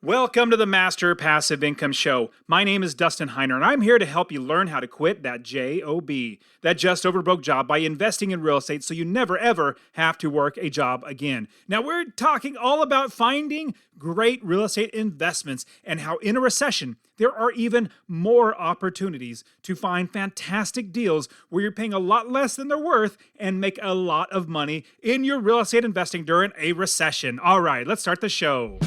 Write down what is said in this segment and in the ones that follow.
Welcome to the Master Passive Income Show. My name is Dustin Heiner, and I'm here to help you learn how to quit that JOB, that just over broke job, by investing in real estate so you never ever have to work a job again. Now, we're talking all about finding great real estate investments and how in a recession, there are even more opportunities to find fantastic deals where you're paying a lot less than they're worth and make a lot of money in your real estate investing during a recession. All right, let's start the show.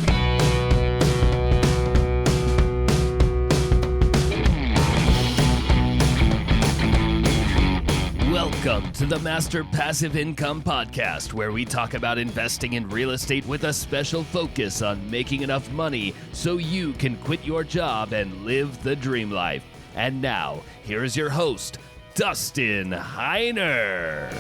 Welcome to the Master Passive Income Podcast, where we talk about investing in real estate with a special focus on making enough money so you can quit your job and live the dream life. And now, here is your host, Dustin Heiner.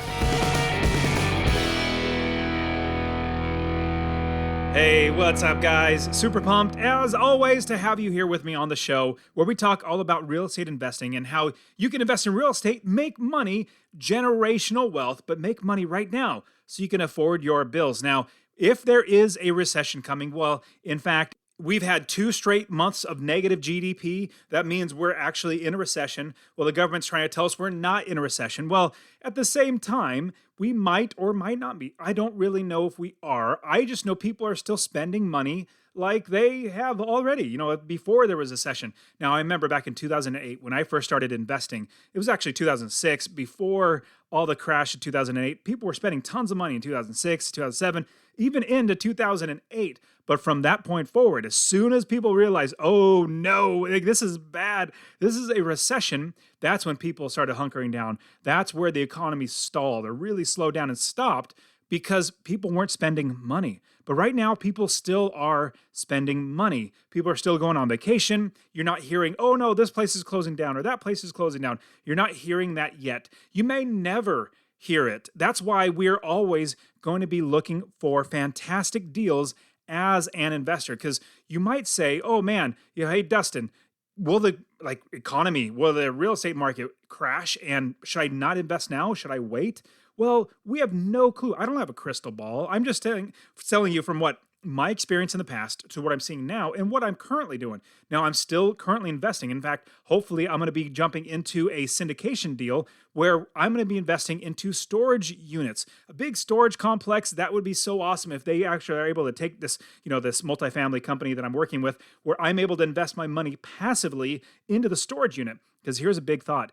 Hey, what's up, guys? Super pumped, as always, to have you here with me on the show where we talk all about real estate investing and how you can invest in real estate, make money, generational wealth, but make money right now so you can afford your bills. Now, if there is a recession coming, well, in fact, we've had 2 straight months of negative GDP. That means we're actually in a recession. Well, the government's trying to tell us we're not in a recession. Well, at the same time, we might or might not be. I don't really know if we are. I just know people are still spending money like they have already, before there was a recession. Now, I remember back in 2008 when I first started investing. It was actually 2006, before all the crash of 2008. People were spending tons of money in 2006, 2007, even into 2008. But from that point forward, as soon as people realized, oh no, this is bad, this is a recession, that's when people started hunkering down. That's where the economy stalled or really slowed down and stopped because people weren't spending money. But right now, people still are spending money. People are still going on vacation. You're not hearing, oh no, this place is closing down or that place is closing down. You're not hearing that yet. You may never hear it. That's why we're always going to be looking for fantastic deals as an investor, because you might say, oh man, hey Dustin, will the economy, will the real estate market crash, and should I not invest now? Should I wait? Well, we have no clue. I don't have a crystal ball. I'm just telling you from what my experience in the past to what I'm seeing now and what I'm currently doing. Now, I'm still currently investing. In fact, hopefully I'm going to be jumping into a syndication deal where I'm going to be investing into storage units, a big storage complex. That would be so awesome if they actually are able to take this, this multifamily company that I'm working with, where I'm able to invest my money passively into the storage unit. Because here's a big thought.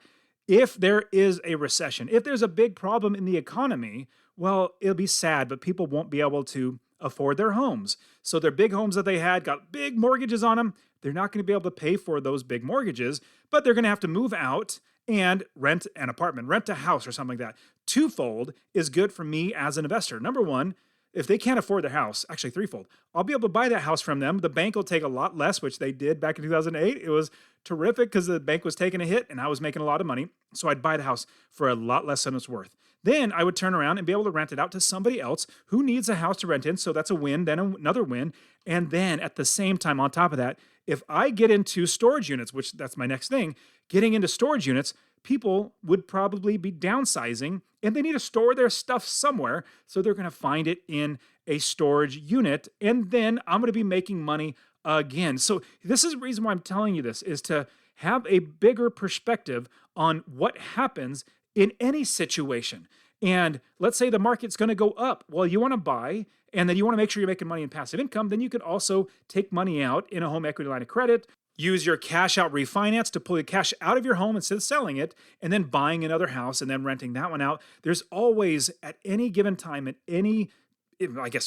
If there is a recession, if there's a big problem in the economy, well, it'll be sad, but people won't be able to afford their homes. So their big homes that they had got big mortgages on them. They're not going to be able to pay for those big mortgages, but they're going to have to move out and rent an apartment, rent a house or something like that. Twofold is good for me as an investor. Number one, if they can't afford their house, actually threefold, I'll be able to buy that house from them. The bank will take a lot less, which they did back in 2008. It was terrific because the bank was taking a hit and I was making a lot of money. So I'd buy the house for a lot less than it's worth. Then I would turn around and be able to rent it out to somebody else who needs a house to rent in. So that's a win, then another win. And then at the same time, on top of that, if I get into storage units, which that's my next thing, getting into storage units, people would probably be downsizing and they need to store their stuff somewhere. So they're going to find it in a storage unit. And then I'm going to be making money again. So this is the reason why I'm telling you this, is to have a bigger perspective on what happens in any situation. And let's say the market's going to go up. Well, you want to buy, and then you want to make sure you're making money in passive income. Then you could also take money out in a home equity line of credit, use your cash out refinance to pull the cash out of your home instead of selling it, and then buying another house and then renting that one out. There's always, at any given time, in any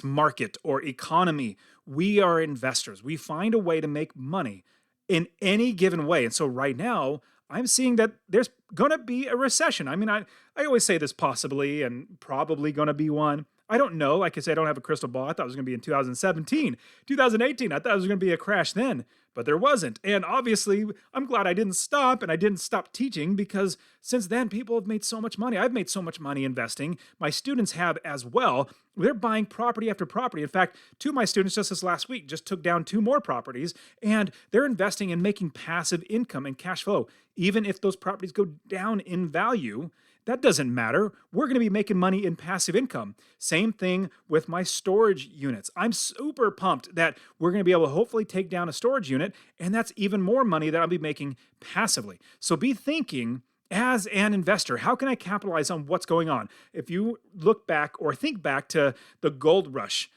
market or economy, we are investors. We find a way to make money in any given way. And so right now, I'm seeing that there's going to be a recession. I mean, I always say this possibly and probably going to be one. I don't know. Like I said, I don't have a crystal ball. I thought it was going to be in 2017, 2018. I thought it was going to be a crash then, but there wasn't. And obviously, I'm glad I didn't stop, and I didn't stop teaching, because since then, people have made so much money. I've made so much money investing. My students have as well. They're buying property after property. In fact, 2 of my students just this last week just took down 2 more properties, and they're investing and making passive income and cash flow. Even if those properties go down in value, That doesn't matter. We're going to be making money in passive income. Same thing with my storage units. I'm super pumped that we're going to be able to hopefully take down a storage unit, and that's even more money that I'll be making passively. So be thinking, as an investor, how can I capitalize on what's going on? If you look back or think back to the gold rush,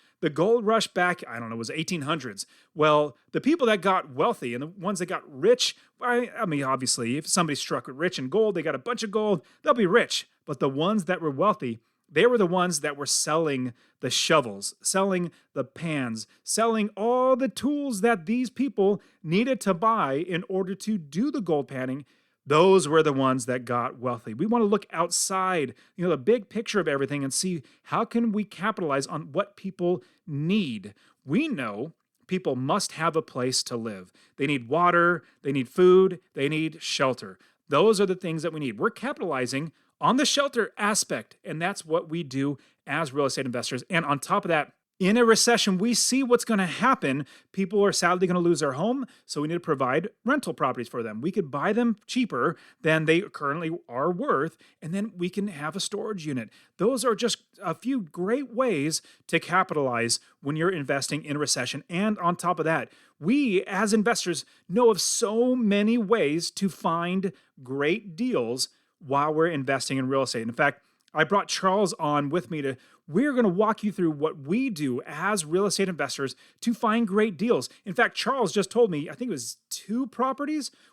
back, I don't know, it was 1800s. Well, the people that got wealthy and the ones that got rich, I mean, obviously, if somebody struck rich in gold, they got a bunch of gold, they'll be rich. But the ones that were wealthy, they were the ones that were selling the shovels, selling the pans, selling all the tools that these people needed to buy in order to do the gold panning. Those were the ones that got wealthy. We want to look outside, the big picture of everything and see how can we capitalize on what people need. We know people must have a place to live. They need water, they need food, they need shelter. Those are the things that we need. We're capitalizing on the shelter aspect, and that's what we do as real estate investors. And on top of that, in a recession, we see what's going to happen. People are sadly going to lose their home, so we need to provide rental properties for them. We could buy them cheaper than they currently are worth, and then we can have a storage unit. Those are just a few great ways to capitalize when you're investing in a recession. And on top of that, we as investors know of so many ways to find great deals while we're investing in real estate. In fact, I brought Charles on with me we're going to walk you through what we do as real estate investors to find great deals. In fact, Charles just told me, I think it was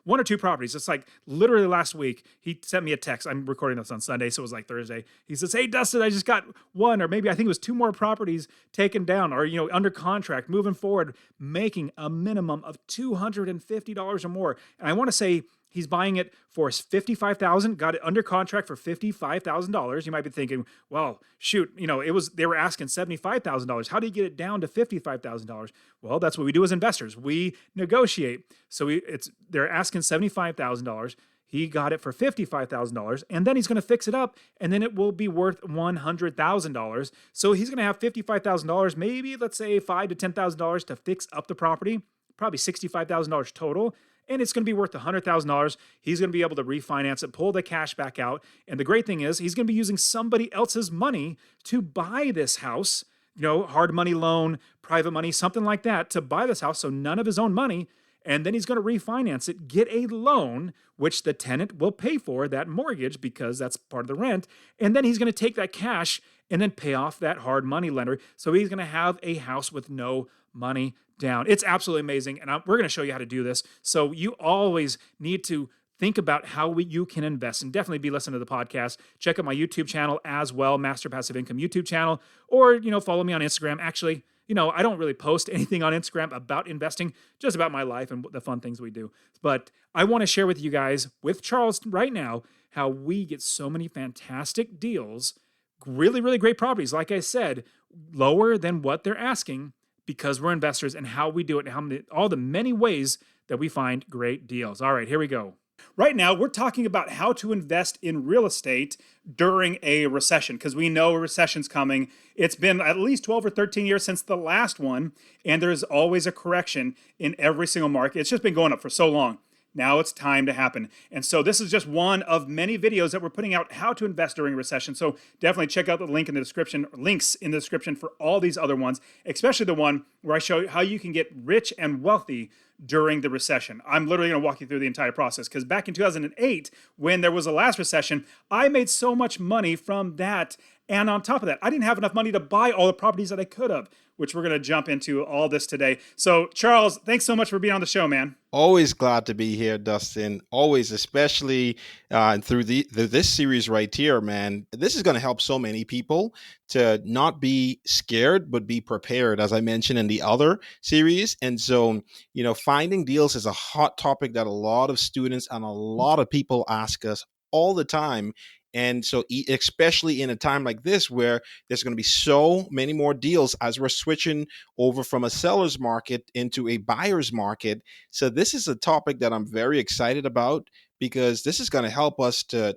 one or two properties. It's like literally last week, he sent me a text. I'm recording this on Sunday, so it was like Thursday. He says, "Hey, Dustin, I just got one," or maybe I think it was two more properties taken down or, under contract, moving forward, making a minimum of $250 or more. And I want to say, he's buying it for $55,000, got it under contract for $55,000. You might be thinking, well, shoot, they were asking $75,000. How do you get it down to $55,000? Well, that's what we do as investors. We negotiate. So they're asking $75,000. He got it for $55,000, and then he's going to fix it up, and then it will be worth $100,000. So he's going to have $55,000, maybe let's say $5,000 to $10,000 to fix up the property, probably $65,000 total. And it's going to be worth $100,000. He's going to be able to refinance it, pull the cash back out. And the great thing is he's going to be using somebody else's money to buy this house, hard money loan, private money, something like that, to buy this house. So none of his own money. And then he's going to refinance it, get a loan, which the tenant will pay for, that mortgage, because that's part of the rent. And then he's going to take that cash and then pay off that hard money lender. So he's going to have a house with no money down. It's absolutely amazing. And we're going to show you how to do this. So you always need to think about how you can invest, and definitely be listening to the podcast. Check out my YouTube channel as well, Master Passive Income YouTube channel, or, follow me on Instagram. Actually, I don't really post anything on Instagram about investing, just about my life and the fun things we do. But I want to share with you guys, with Charles right now, how we get so many fantastic deals, really, really great properties. Like I said, lower than what they're asking, because we're investors, and how we do it, and all the many ways that we find great deals. All right, here we go. Right now, we're talking about how to invest in real estate during a recession, because we know a recession's coming. It's been at least 12 or 13 years since the last one, and there's always a correction in every single market. It's just been going up for so long. Now it's time to happen. And so this is just one of many videos that we're putting out, how to invest during a recession. So definitely check out the links in the description for all these other ones, especially the one where I show you how you can get rich and wealthy during the recession. I'm literally going to walk you through the entire process, because back in 2008, when there was a last recession, I made so much money from that. And on top of that, I didn't have enough money to buy all the properties that I could have, which we're going to jump into all this today. So Charles, thanks so much for being on the show, man. Always glad to be here, Dustin. Always, especially through this series right here, man. This is going to help so many people to not be scared, but be prepared, as I mentioned in the other series. And so, finding deals is a hot topic that a lot of students and a lot of people ask us all the time. And so, especially in a time like this, where there's going to be so many more deals as we're switching over from a seller's market into a buyer's market. So this is a topic that I'm very excited about, because this is going to help us to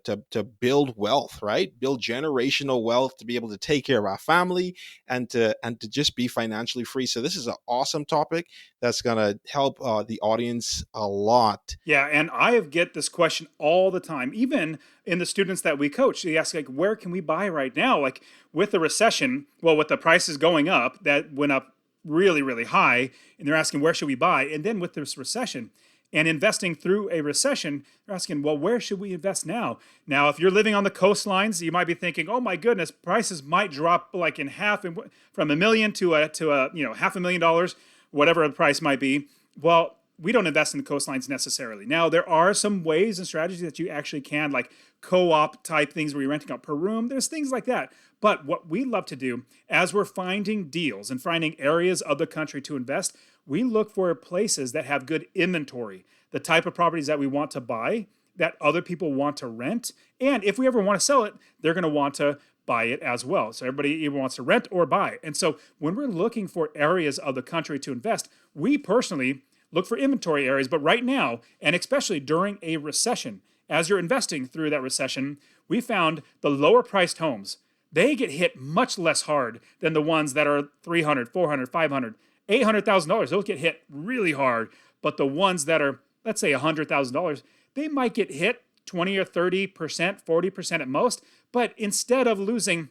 build wealth, right? Build generational wealth to be able to take care of our family and to just be financially free. So this is an awesome topic that's going to help the audience a lot. Yeah, and I get this question all the time, even in the students that we coach. They ask, like, where can we buy right now? Like, with the recession, well, with the prices going up, that went up really, really high, and they're asking, where should we buy? And then with this recession and investing through a recession, they're asking, well, where should we invest now? Now, if you're living on the coastlines, you might be thinking, oh my goodness, prices might drop like in half, from $1 million to a $500,000, whatever the price might be. Well, we don't invest in the coastlines necessarily. Now, there are some ways and strategies that you actually can, like co-op type things where you're renting out per room. There's things like that. But what we love to do as we're finding deals and finding areas of the country to invest, we look for places that have good inventory, the type of properties that we want to buy, that other people want to rent. And if we ever want to sell it, they're going to want to buy it as well. So everybody either wants to rent or buy. And so when we're looking for areas of the country to invest, we personally look for inventory areas. But right now, and especially during a recession, as you're investing through that recession, we found the lower priced homes, they get hit much less hard than the ones that are $300, $400, $500, $800,000. Those get hit really hard. But the ones that are, let's say, $100,000, they might get hit 20 or 30%, 40% at most. But instead of losing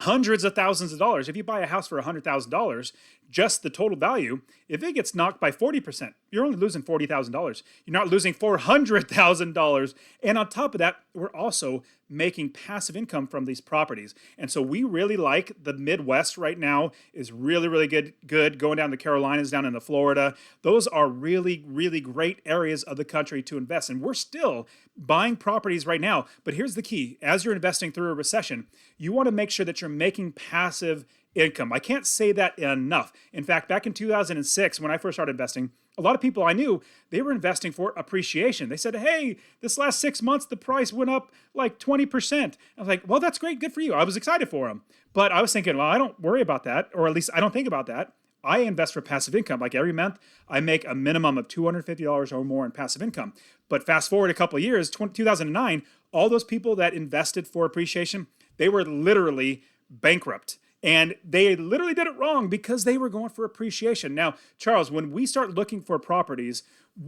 hundreds of thousands of dollars, if you buy a house for $100,000, just the total value, if it gets knocked by 40%, you're only losing $40,000. You're not losing $400,000. And on top of that, we're also making passive income from these properties. And so we really like the Midwest right now is really, really good. Going down to the Carolinas, down into Florida. Those are really, really great areas of the country to invest in. We're still buying properties right now. But here's the key. As you're investing through a recession, you want to make sure that you're making passive income. I can't say that enough. In fact, back in 2006, when I first started investing, a lot of people I knew, they were investing for appreciation. They said, hey, this last 6 months, the price went up like 20%. I was like, well, that's great. Good for you. I was excited for them. But I was thinking, well, I don't worry about that, or at least I don't think about that. I invest for passive income. Like every month, I make a minimum of $250 or more in passive income. But fast forward a couple of years, 2009, all those people that invested for appreciation, they were literally bankrupt. And they literally did it wrong because they were going for appreciation. Now, Charles, when we start looking for properties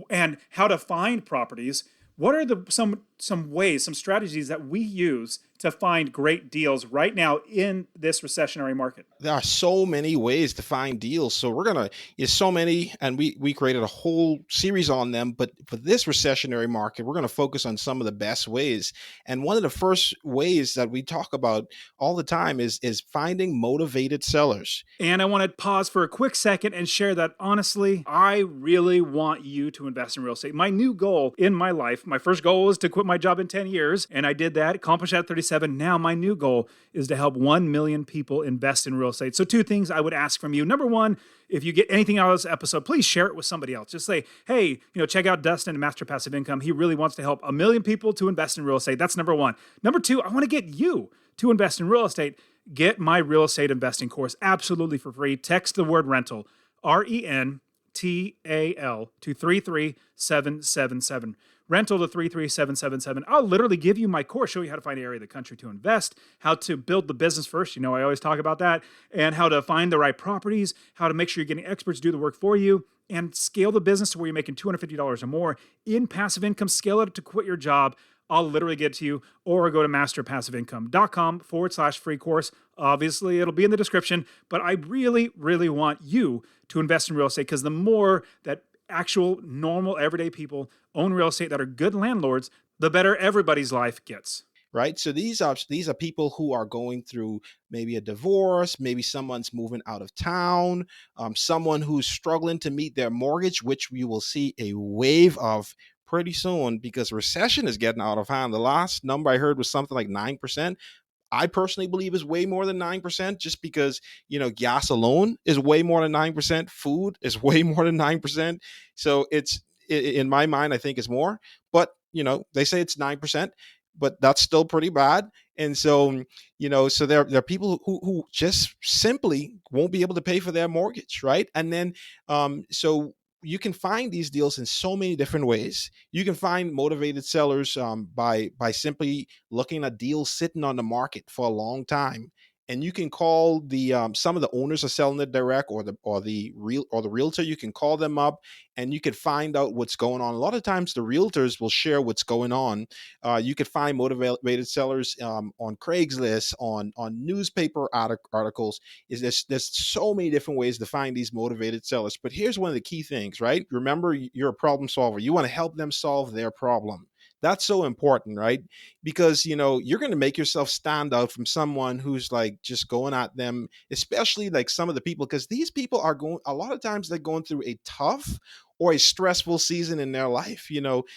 and how to find properties, what are some ways, some strategies that we use to find great deals right now in this recessionary market? There are so many ways to find deals. So there's so many, and we created a whole series on them. But for this recessionary market, we're going to focus on some of the best ways. And one of the first ways that we talk about all the time is finding motivated sellers. And I want to pause for a quick second and share that honestly, I really want you to invest in real estate. My new goal in my life, my first goal was to quit my job in 10 years, and I did that, accomplished that at 37. Now my new goal is to help 1 million people invest in real estate. So 2 things I would ask from you. Number 1, if you get anything out of this episode, please share it with somebody else. Just say, hey, check out Dustin at Master Passive Income. He really wants to help 1 million people to invest in real estate. That's number 1. Number 2, I want to get you to invest in real estate. Get my real estate investing course absolutely for free. Text the word rental, RENTAL, to 33777. Rental to 33777. I'll literally give you my course, show you how to find an area of the country to invest, how to build the business first. I always talk about that, and how to find the right properties, how to make sure you're getting experts to do the work for you, and scale the business to where you're making $250 or more in passive income. Scale it to quit your job. I'll literally get to you, or go to masterpassiveincome.com/free course. Obviously, it'll be in the description, but I really, really want you to invest in real estate, because the more that actual, normal, everyday people own real estate that are good landlords, the better everybody's life gets. Right. So these are people who are going through maybe a divorce, maybe someone's moving out of town, someone who's struggling to meet their mortgage, which we will see a wave of pretty soon because recession is getting out of hand. The last number I heard was something like 9%. I personally believe is way more than 9%, just because, gas alone is way more than 9%. Food is way more than 9%. So it's, in my mind, I think it's more, but they say it's 9%, but that's still pretty bad. And so, so there are people who just simply won't be able to pay for their mortgage. Right. And then, so you can find these deals in so many different ways. You can find motivated sellers by simply looking at deals sitting on the market for a long time, and you can call the some of the owners are selling it direct, or the realtor. You can call them up, and you could find out what's going on. A lot of times, the realtors will share what's going on. You could find motivated sellers on Craigslist, on newspaper articles. Is there's so many different ways to find these motivated sellers. But here's one of the key things, right? Remember, you're a problem solver. You want to help them solve their problem. That's so important, right? Because you're going to make yourself stand out from someone who's like just going at them, especially like some of the people, because these people are going, a lot of times they're going through a tough or a stressful season in their life.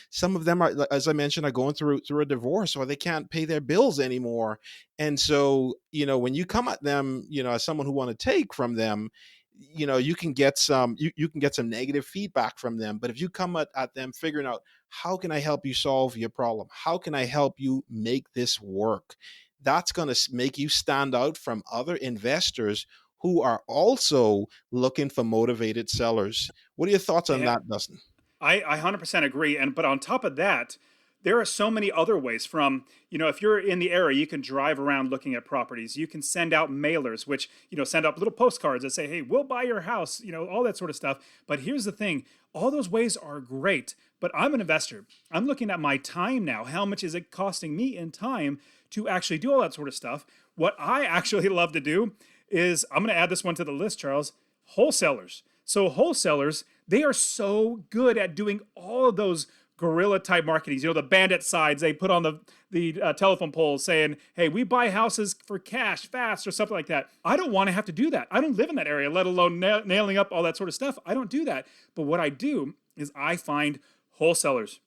Some of them are, as I mentioned, are going through a divorce, or they can't pay their bills anymore. And so, when you come at them, as someone who want to take from them, you can get you can get some negative feedback from them. But if you come at them figuring out, how can I help you solve your problem, how can I help you make this work, that's going to make you stand out from other investors who are also looking for motivated sellers. What are your thoughts on Yeah, that, Dustin? I 100% agree. And but on top of that, there are so many other ways from, if you're in the area, you can drive around looking at properties. You can send out mailers, which, send out little postcards that say, hey, we'll buy your house, all that sort of stuff. But here's the thing, all those ways are great. But I'm an investor. I'm looking at my time now. How much is it costing me in time to actually do all that sort of stuff? What I actually love to do is, I'm going to add this one to the list, Charles, wholesalers. So wholesalers, they are so good at doing all of those guerrilla type marketing. The bandit signs they put on the telephone poles saying, "Hey, we buy houses for cash fast," or something like that. I don't want to have to do that. I don't live in that area, let alone nailing up all that sort of stuff. I don't do that. But what I do is I find wholesalers.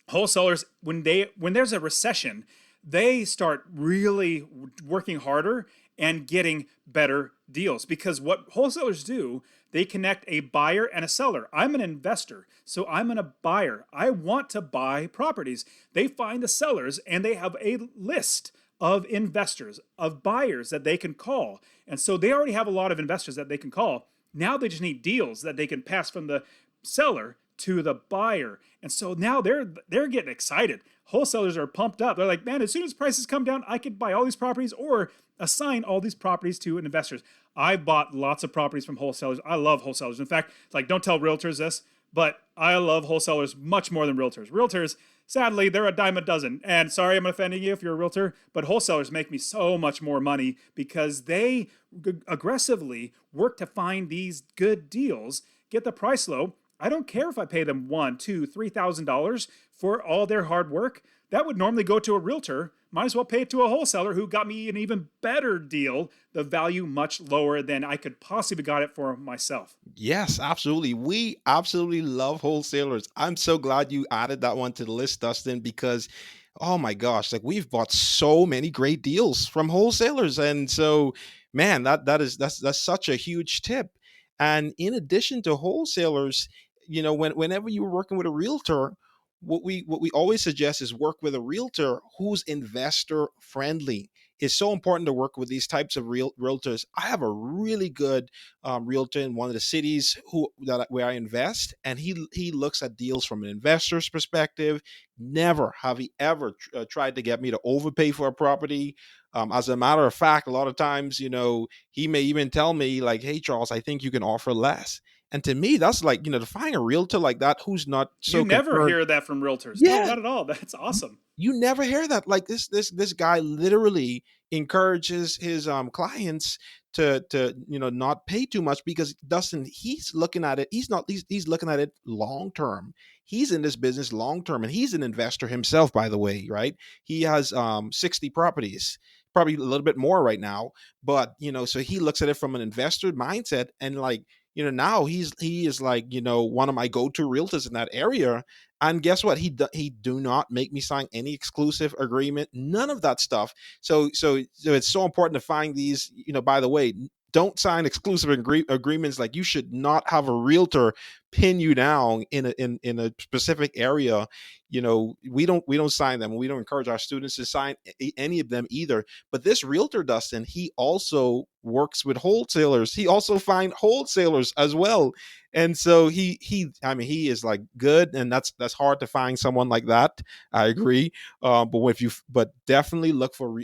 Wholesalers, when there's a recession, they start really working harder and getting better deals, because what wholesalers do, they connect a buyer and a seller. I'm an investor, so I'm a buyer. I want to buy properties. They find the sellers, and they have a list of investors, of buyers that they can call. And so they already have a lot of investors that they can call. Now they just need deals that they can pass from the seller to the buyer. And so now they're getting excited. Wholesalers are pumped up. They're like, man, as soon as prices come down, I could buy all these properties or assign all these properties to investors. I bought lots of properties from wholesalers. I love wholesalers. In fact, like, don't tell realtors this, but I love wholesalers much more than realtors. Realtors, sadly, they're a dime a dozen. And sorry, I'm offending you if you're a realtor, but wholesalers make me so much more money because they aggressively work to find these good deals, get the price low. I don't care if I pay them $1,000, $2,000, $3,000 for all their hard work. That would normally go to a realtor. Might as well pay it to a wholesaler who got me an even better deal, the value much lower than I could possibly got it for myself. Yes, absolutely. We absolutely love wholesalers. I'm so glad you added that one to the list, Dustin, because oh my gosh, like we've bought so many great deals from wholesalers. And so, man, that's such a huge tip. And in addition to wholesalers, whenever you're working with a realtor, what we always suggest is work with a realtor who's investor friendly. It's so important to work with these types of realtors. I have a really good realtor in one of the cities where I invest, and he looks at deals from an investor's perspective. Never have he ever tried to get me to overpay for a property. As a matter of fact, a lot of times, he may even tell me like, "Hey, Charles, I think you can offer less." And to me, that's like, to find a realtor like that who's not You so never concerned. hear that from realtors. No, Yeah, not at all. That's awesome. you never hear that. Like this guy literally encourages his clients to not pay too much, because Dustin, he's looking at it. He's looking at it long term. He's in this business long term, and he's an investor himself, by the way, right? He has 60 properties, probably a little bit more right now. But so he looks at it from an investor mindset, and like, now he is like, one of my go-to realtors in that area. And guess what? He do not make me sign any exclusive agreement, none of that stuff. So it's so important to find these. By the way, don't sign exclusive agreements. Like, you should not have a realtor pin you down in a specific area. We don't sign them. We don't encourage our students to sign any of them either. But this realtor, Dustin, he also works with wholesalers. He also find wholesalers as well. And so he is like good, and that's hard to find someone like that. I agree. But definitely look for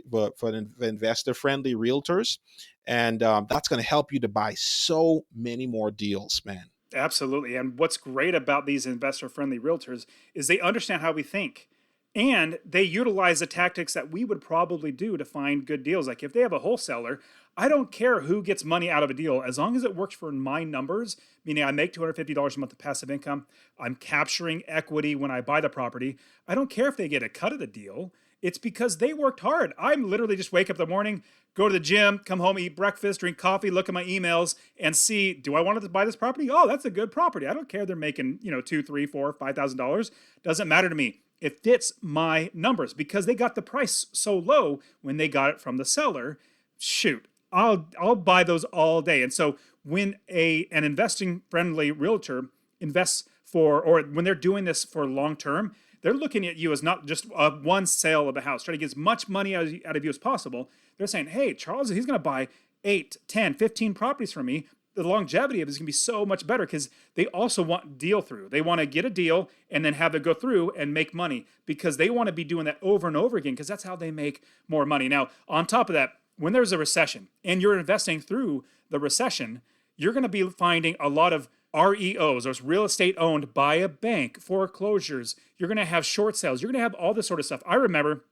investor friendly realtors, and that's going to help you to buy so many more deals, man. Absolutely. And what's great about these investor friendly realtors is they understand how we think. And they utilize the tactics that we would probably do to find good deals. Like if they have a wholesaler, I don't care who gets money out of a deal as long as it works for my numbers, meaning I make $250 a month of passive income. I'm capturing equity when I buy the property. I don't care if they get a cut of the deal. It's because they worked hard. I'm literally just wake up in the morning, go to the gym, come home, eat breakfast, drink coffee, look at my emails, and see, do I want to buy this property? Oh, that's a good property. I don't care they're making, $2, $3, $4, $5,000. Doesn't matter to me. It fits my numbers because they got the price so low when they got it from the seller. Shoot, I'll buy those all day. And so when an investing friendly realtor invests or when they're doing this for long term, they're looking at you as not just one sale of a house, trying to get as much money out of you as possible. They're saying, hey, Charles, he's going to buy 8, 10, 15 properties from me. The longevity of it is going to be so much better because they also want deal through. They want to get a deal and then have it go through and make money because they want to be doing that over and over again because that's how they make more money. Now, on top of that, when there's a recession and you're investing through the recession, you're going to be finding a lot of REOs, or real estate owned by a bank, foreclosures. You're going to have short sales. You're going to have all this sort of stuff. I remember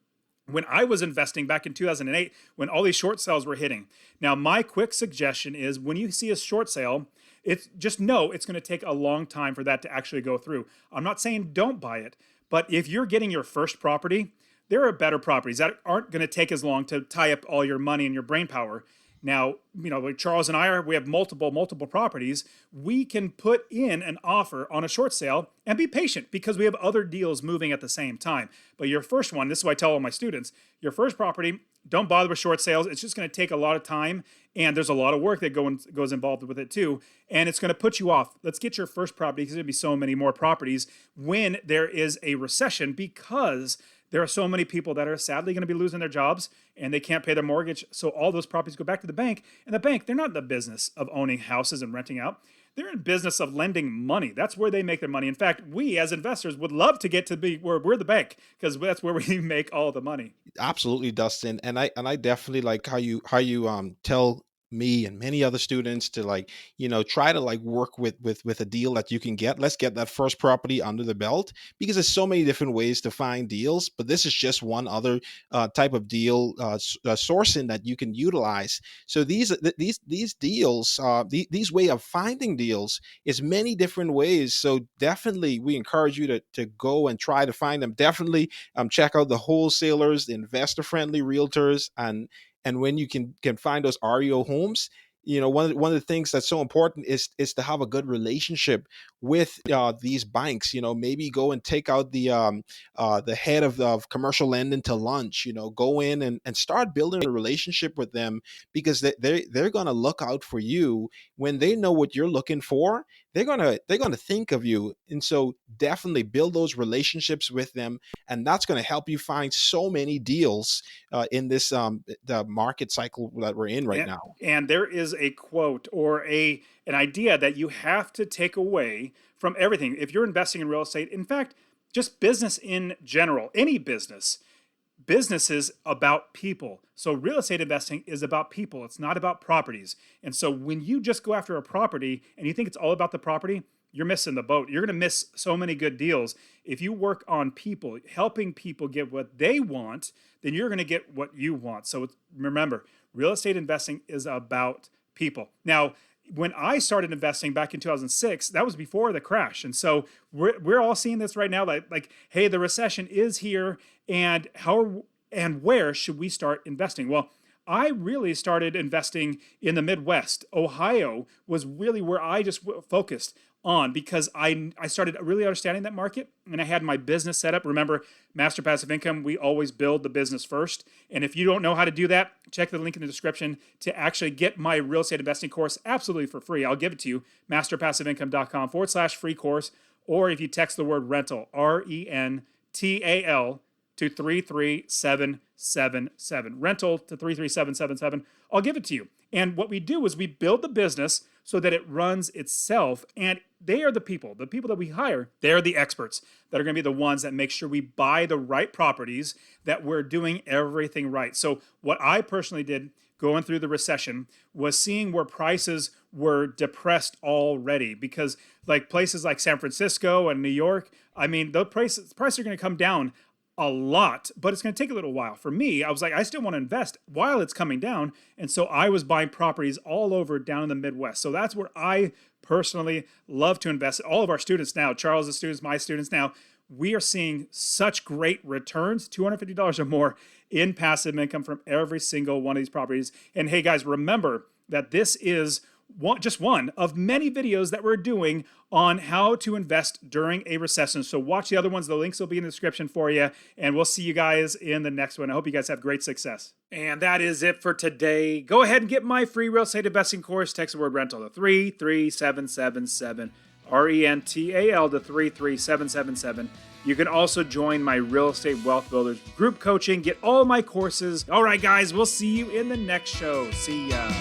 when I was investing back in 2008, when all these short sales were hitting. Now, my quick suggestion is when you see a short sale, just know it's going to take a long time for that to actually go through. I'm not saying don't buy it, but if you're getting your first property, there are better properties that aren't going to take as long to tie up all your money and your brain power. Now, like Charles and I we have multiple properties. We can put in an offer on a short sale and be patient because we have other deals moving at the same time. But your first one, this is what I tell all my students, your first property, don't bother with short sales. It's just going to take a lot of time and there's a lot of work that goes involved with it too. And it's going to put you off. Let's get your first property because there's going to be so many more properties when there is a recession because there are so many people that are sadly going to be losing their jobs and they can't pay their mortgage. So all those properties go back to the bank. And the bank, they're not in the business of owning houses and renting out. They're in business of lending money. That's where they make their money. In fact, we as investors would love to get to be where we're the bank because that's where we make all the money. Absolutely, Dustin. And I definitely like how you tell me and many other students to try to work with a deal that you can get. Let's get that first property under the belt because there's so many different ways to find deals, but this is just one other type of deal sourcing that you can utilize. So these deals, these way of finding deals is many different ways. So definitely we encourage you to go and try to find them. Definitely check out the wholesalers, the investor friendly realtors, and when you can find those REO homes, one of the things that's so important is to have a good relationship with these banks. Maybe go and take out the head of commercial lending to lunch. Go in and start building a relationship with them because they're going to look out for you when they know what you're looking for. They're gonna think of you, and so definitely build those relationships with them, and that's going to help you find so many deals in this the market cycle that we're in right now. And there is a quote or an idea that you have to take away from everything. If you're investing in real estate, in fact, just business in general, any business is about people. So real estate investing is about people. It's not about properties. And so when you just go after a property and you think it's all about the property, you're missing the boat. You're going to miss so many good deals. If you work on people, helping people get what they want, then you're going to get what you want. So remember, real estate investing is about people. Now, when I started investing back in 2006, that was before the crash. And so we're all seeing this right now, like, hey, the recession is here, and how and where should we start investing? Well, I really started investing in the Midwest. Ohio was really where I just focused on because I started really understanding that market, and I had my business set up. Remember, Master Passive Income, we always build the business first. And if you don't know how to do that, check the link in the description to actually get my real estate investing course absolutely for free. I'll give it to you, masterpassiveincome.com/free course. Or if you text the word rental, RENTAL, to 33777. Rental to 33777. I'll give it to you. And what we do is we build the business so that it runs itself. And they are the people that we hire, they're the experts that are going to be the ones that make sure we buy the right properties, that we're doing everything right. So what I personally did going through the recession was seeing where prices were depressed already, because like places like San Francisco and New York, I mean, the prices are going to come down a lot, but it's going to take a little while. For me, I was like, I still want to invest while it's coming down. And so I was buying properties all over down in the Midwest. So that's where I personally love to invest. All of our students now, Charles' students, my students now, we are seeing such great returns, $250 or more in passive income from every single one of these properties. And hey guys, remember that this is just one of many videos that we're doing on how to invest during a recession. So watch the other ones. The links will be in the description for you. And we'll see you guys in the next one. I hope you guys have great success. And that is it for today. Go ahead and get my free real estate investing course. Text the word rental to 33777. RENTAL to 33777. You can also join my Real Estate Wealth Builders group coaching. Get all my courses. All right, guys, we'll see you in the next show. See ya.